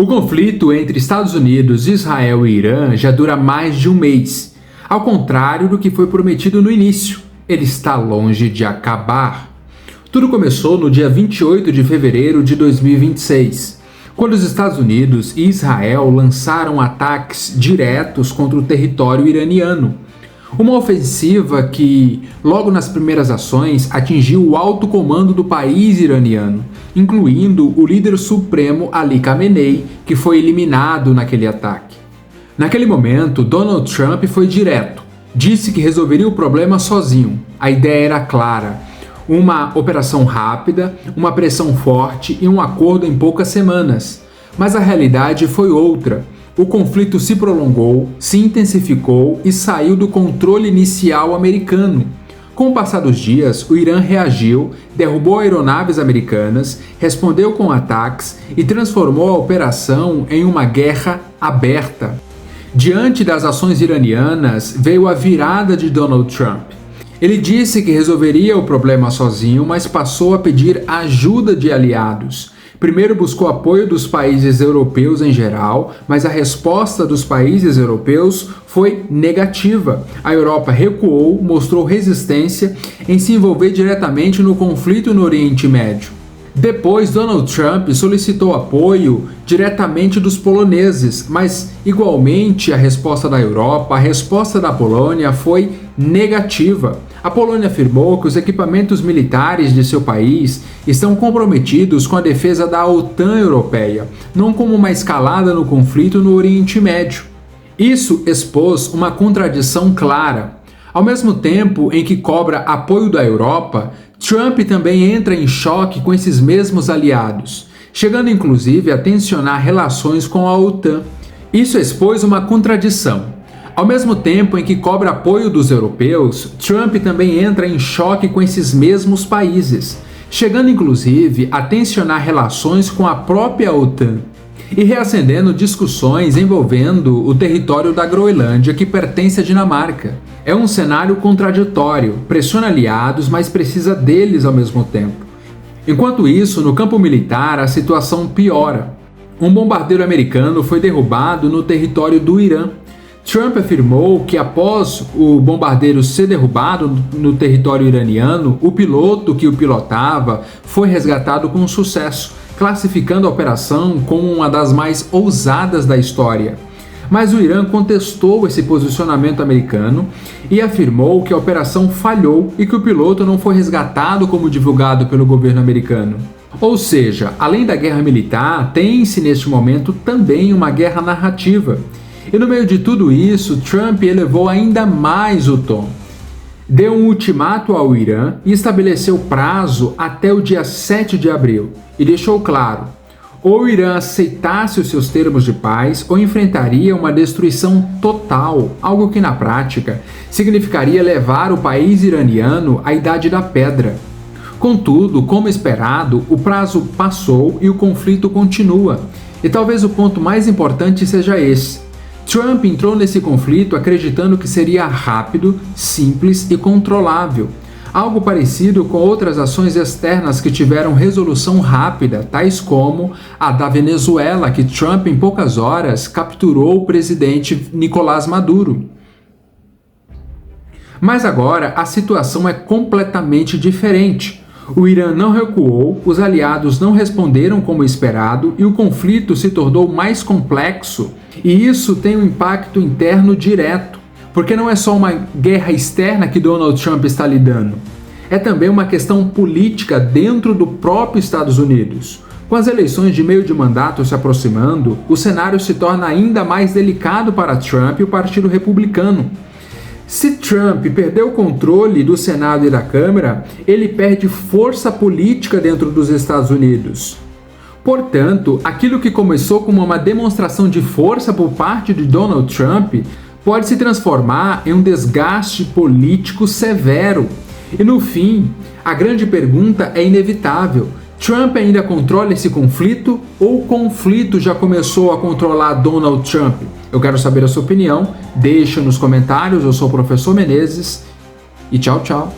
O conflito entre Estados Unidos, Israel e Irã já dura mais de um mês. Ao contrário do que foi prometido no início, ele está longe de acabar. Tudo começou no dia 28 de fevereiro de 2026, quando os Estados Unidos e Israel lançaram ataques diretos contra o território iraniano. Uma ofensiva que, logo nas primeiras ações, atingiu o alto comando do país iraniano, incluindo o líder supremo Ali Khamenei, que foi eliminado naquele ataque. Naquele momento, Donald Trump foi direto. Disse que resolveria o problema sozinho. A ideia era clara: uma operação rápida, uma pressão forte e um acordo em poucas semanas. Mas a realidade foi outra. O conflito se prolongou, se intensificou e saiu do controle inicial americano. Com o passar dos dias, o Irã reagiu, derrubou aeronaves americanas, respondeu com ataques e transformou a operação em uma guerra aberta. Diante das ações iranianas, veio a virada de Donald Trump. Ele disse que resolveria o problema sozinho, mas passou a pedir ajuda de aliados. Primeiro buscou apoio dos países europeus em geral, mas a resposta dos países europeus foi negativa. A Europa recuou, mostrou resistência em se envolver diretamente no conflito no Oriente Médio. Depois, Donald Trump solicitou apoio diretamente dos poloneses, mas igualmente a resposta da Europa, a resposta da Polônia foi negativa. A Polônia afirmou que os equipamentos militares de seu país estão comprometidos com a defesa da OTAN europeia, não como uma escalada no conflito no Oriente Médio. Isso expôs uma contradição clara. Ao mesmo tempo em que cobra apoio da Europa, Trump também entra em choque com esses mesmos aliados, chegando inclusive a tensionar relações com a OTAN. Isso expôs uma contradição. Ao mesmo tempo em que cobra apoio dos europeus, Trump também entra em choque com esses mesmos países, chegando inclusive a tensionar relações com a própria OTAN e reacendendo discussões envolvendo o território da Groenlândia, que pertence à Dinamarca. É um cenário contraditório, pressiona aliados, mas precisa deles ao mesmo tempo. Enquanto isso, no campo militar, a situação piora. Um bombardeiro americano foi derrubado no território do Irã. Trump afirmou que após o bombardeiro ser derrubado no território iraniano, o piloto que o pilotava foi resgatado com sucesso, classificando a operação como uma das mais ousadas da história. Mas o Irã contestou esse posicionamento americano e afirmou que a operação falhou e que o piloto não foi resgatado como divulgado pelo governo americano. Ou seja, além da guerra militar, tem-se neste momento também uma guerra narrativa. E no meio de tudo isso, Trump elevou ainda mais o tom. Deu um ultimato ao Irã e estabeleceu prazo até o dia 7 de abril. E deixou claro: ou o Irã aceitasse os seus termos de paz, ou enfrentaria uma destruição total, algo que na prática significaria levar o país iraniano à Idade da Pedra. Contudo, como esperado, o prazo passou e o conflito continua. E talvez o ponto mais importante seja esse: Trump entrou nesse conflito acreditando que seria rápido, simples e controlável. Algo parecido com outras ações externas que tiveram resolução rápida, tais como a da Venezuela, que Trump em poucas horas capturou o presidente Nicolás Maduro. Mas agora a situação é completamente diferente. O Irã não recuou, os aliados não responderam como esperado e o conflito se tornou mais complexo. E isso tem um impacto interno direto, porque não é só uma guerra externa que Donald Trump está lidando. É também uma questão política dentro do próprio Estados Unidos. Com as eleições de meio de mandato se aproximando, o cenário se torna ainda mais delicado para Trump e o Partido Republicano. Se Trump perder o controle do Senado e da Câmara, ele perde força política dentro dos Estados Unidos. Portanto, aquilo que começou como uma demonstração de força por parte de Donald Trump pode se transformar em um desgaste político severo. E no fim, a grande pergunta é inevitável: Trump ainda controla esse conflito ou o conflito já começou a controlar Donald Trump? Eu quero saber a sua opinião, deixa nos comentários. Eu sou o professor Menezes e tchau, tchau.